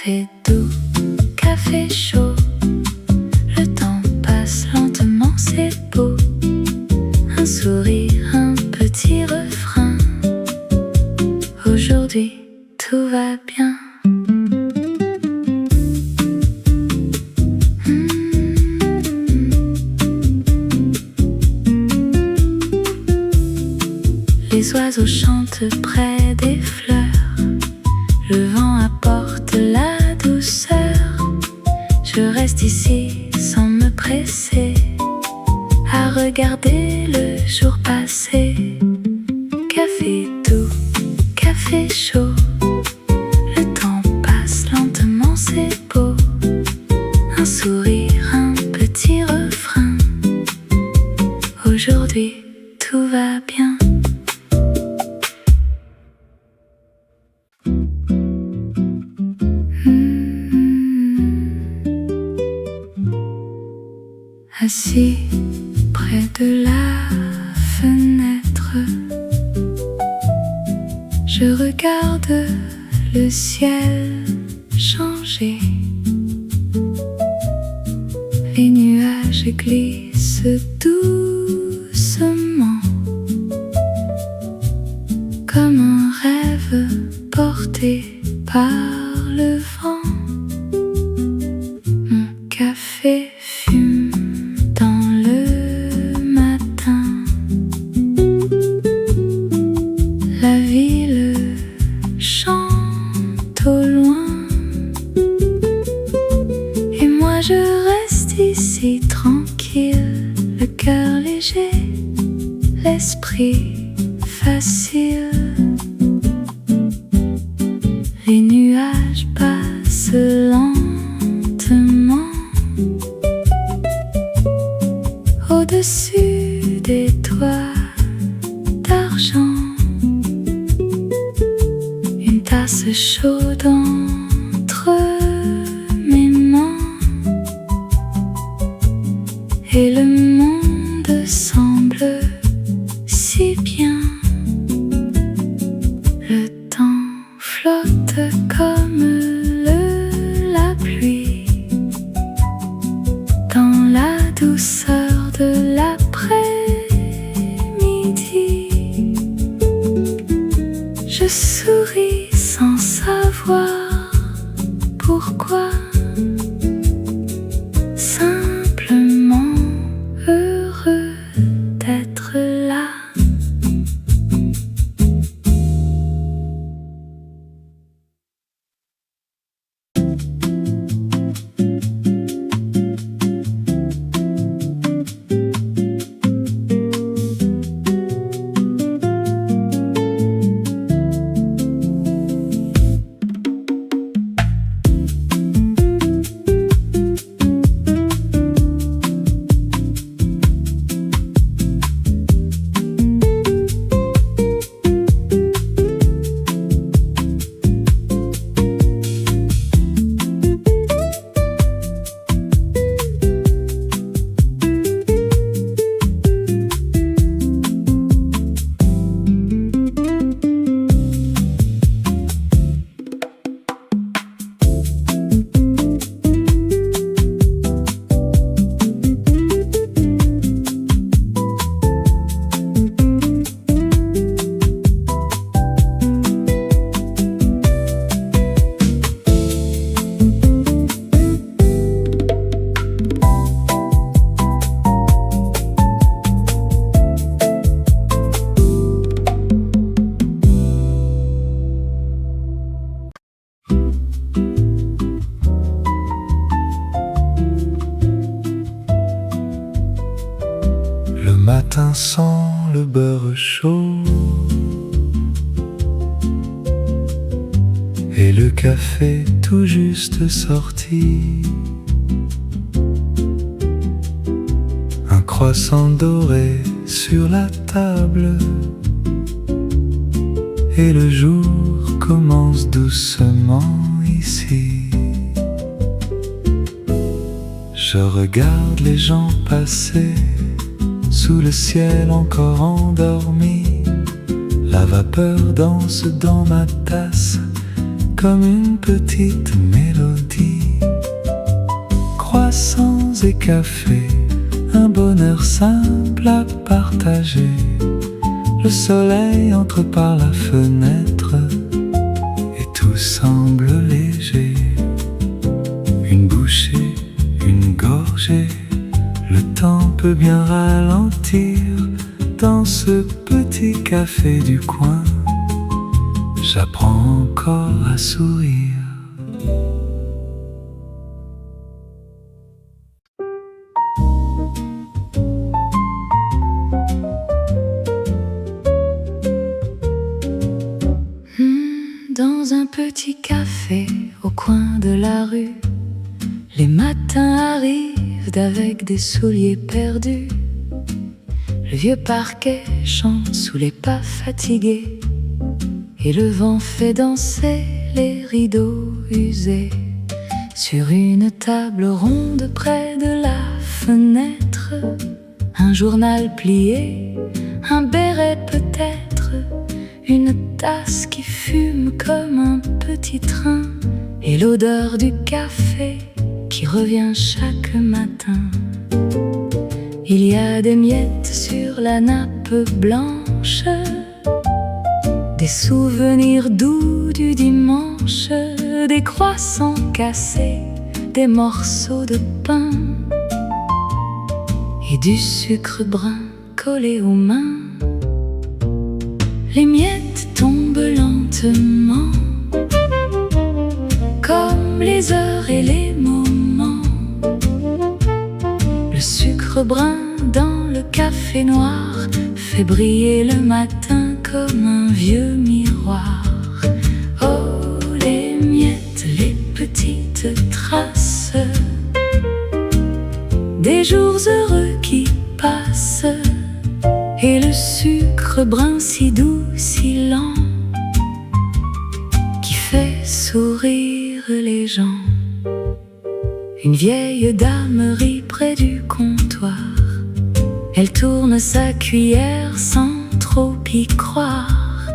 Café doux, café chaud, le temps passe lentement, c'est beau. Un sourire, un petit refrain. Aujourd'hui, tout va bien. Les oiseaux chantent près des fleurs, le vent apporte la douceur. Je reste ici sans me presser, à regarder le jour passer. Café doux, café chaud, le temps passe lentement, c'est beau. Un sourire, un petit refrain. Aujourd'hui, tout va bien. Assis près de la fenêtre, je regarde le ciel changer. Les nuages glissent doucement, comme un rêve porté par le vent. Mon café fume dans le matin. La ville chante au loin, et moi je reste ici tranquille, le cœur léger, l'esprit facile. Les nuages passent lentement au-dessus des toits d'argent. Une tasse chaude entre mes mains, et le monde semble si bien. Le temps flotte comme la pluie dans la douceur de l'après-midi. Je souris sans savoir pourquoi, simplement heureux d'être là. Le matin sent le beurre chaud et le café tout juste sorti. Un croissant doré sur la table, et le jour commence doucement ici. Je regarde les gens passer sous le ciel encore endormi. La vapeur danse dans ma tasse comme une petite mélodie. Croissants et café, un bonheur simple à partager. Le soleil entre par la fenêtre et tout semble léger. Une bouchée, une gorgée, le temps peut bien ralentir. Dans ce petit café du coin, j'apprends encore à sourire. Dans un petit café au coin de la rue, les matins arrivent avec des souliers perdus. Le vieux parquet chante sous les pas fatigués, et le vent fait danser les rideaux usés. Sur une table ronde près de la fenêtre, un journal plié, un béret peut-être, une tasse qui fume comme un petit train, et l'odeur du café qui revient chaque matin. Il y a des miettes sur la nappe blanche, des souvenirs doux du dimanche, des croissants cassés, des morceaux de pain et du sucre brun collé aux mains. Les miettes tombent lentement, comme les heures et les moments. Le sucre brun dans le café noir fait briller le matin comme un vieux miroir. Oh, les miettes, les petites traces des jours heureux qui passent, et le sucre brun si doux, si lent, qui fait sourire les gens. Une vieille dame rit près du comptoir, elle tourne sa cuillère sans trop y croire.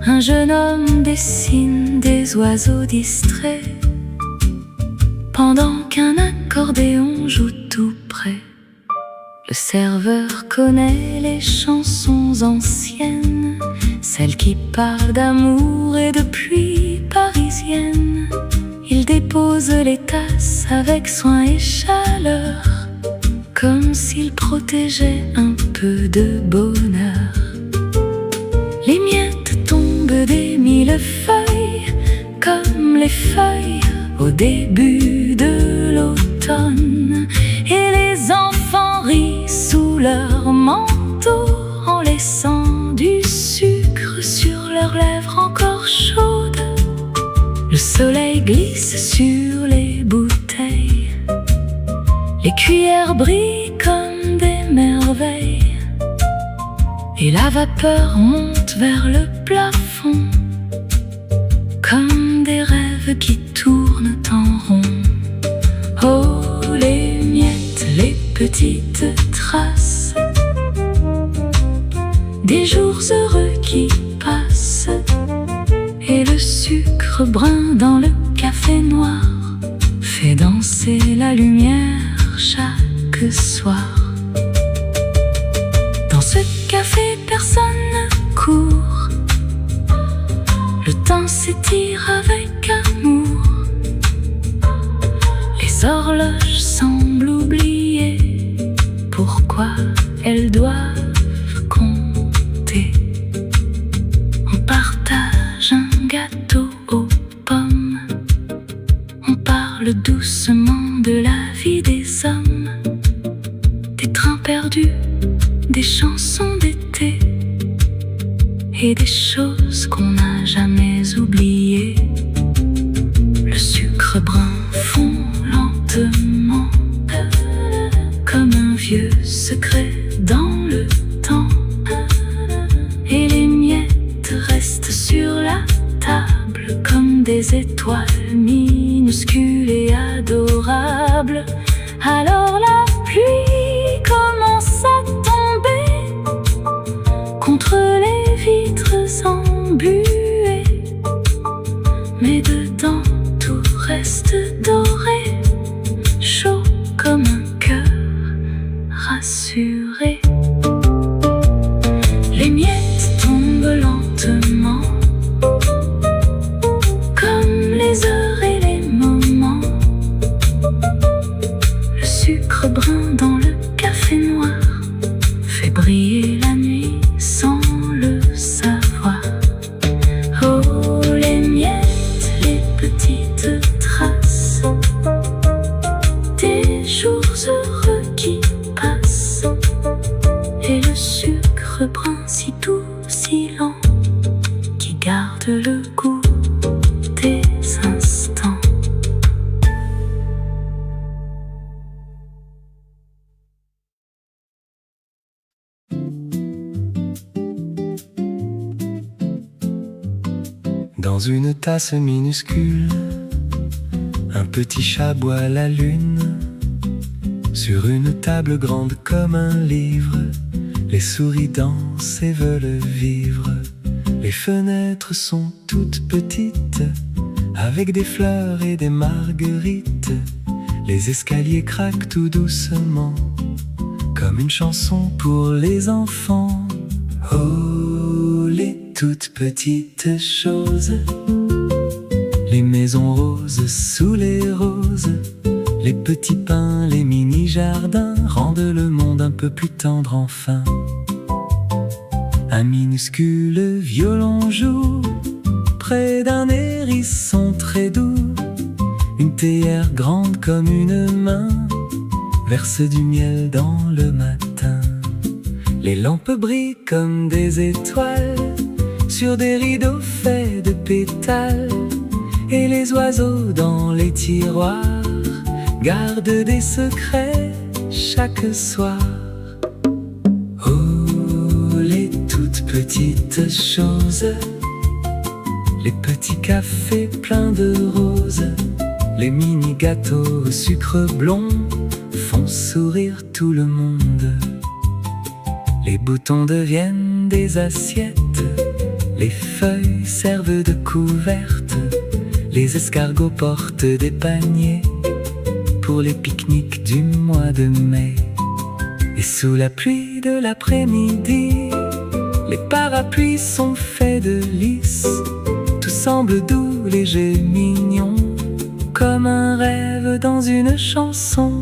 Un jeune homme dessine des oiseaux distraits, pendant qu'un accordéon joue tout près. Le serveur connaît les chansons anciennes, celles qui parlent d'amour et de pluie parisienne. Il dépose les tasses avec soin et chaleur, comme s'il protégeait un peu de bonheur. Les miettes tombent des millefeuilles, comme les feuilles au début de l'automne, et les enfants rient sous leur manteau en laissant du sucre sur leurs lèvres encore chaudes. Le soleil glisse sur les bouteilles, les cuillères brillent comme des merveilles, et la vapeur monte vers le plafond, comme des rêves qui tournent en rond. Oh, les miettes, les petites traces des jours heureux qui passent, et le sucre brun dans le café noir fait danser la lumière chaque soir. Dans ce café personne ne court, le temps s'étire avec amour, les horloges semblent oublier pourquoi elles doivent compter. On partage un gâteau aux pommes, on parle doucement de la vie des hommes, des trains perdus, des chansons d'été et des choses qu'on n'a jamais oubliées. Le sucre brun fond lentement, comme un vieux secret dans le temps, et les miettes restent sur la table comme des étoiles minuscules et adorables. Alors la pluie commence à tomber contre les vitres embuées, mais de garde le goût des instants. Dans une tasse minuscule, un petit chat boit la lune. Sur une table grande comme un livre, les souris dansent et veulent vivre. Les fenêtres sont toutes petites, avec des fleurs et des marguerites. Les escaliers craquent tout doucement, comme une chanson pour les enfants. Oh, les toutes petites choses, les maisons roses sous les roses, les petits pins, les mini-jardins rendent le monde un peu plus tendre enfin. Un minuscule violon joue près d'un hérisson très doux. Une théière grande comme une main verse du miel dans le matin. Les lampes brillent comme des étoiles sur des rideaux faits de pétales. Et les oiseaux dans les tiroirs gardent des secrets chaque soir. Oh, les toutes petites choses, les petits cafés pleins de roses, les mini-gâteaux au sucre blond font sourire tout le monde. Les boutons deviennent des assiettes, les feuilles servent de couvertes, les escargots portent des paniers pour les pique-niques du mois de mai. Et sous la pluie de l'après-midi, les parapluies sont faits de lys. Tout semble doux, léger, mignon, comme un rêve dans une chanson.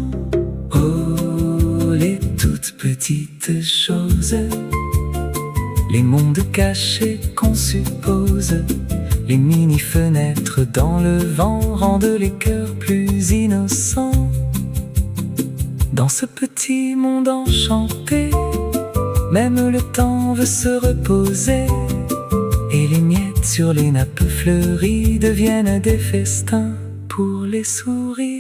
Oh, les toutes petites choses, les mondes cachés qu'on suppose, les mini-fenêtres dans le vent rendent les cœurs plus innocents. Dans ce petit monde enchanté, même le temps veut se reposer, et les miettes sur les nappes fleuries deviennent des festins pour les souris.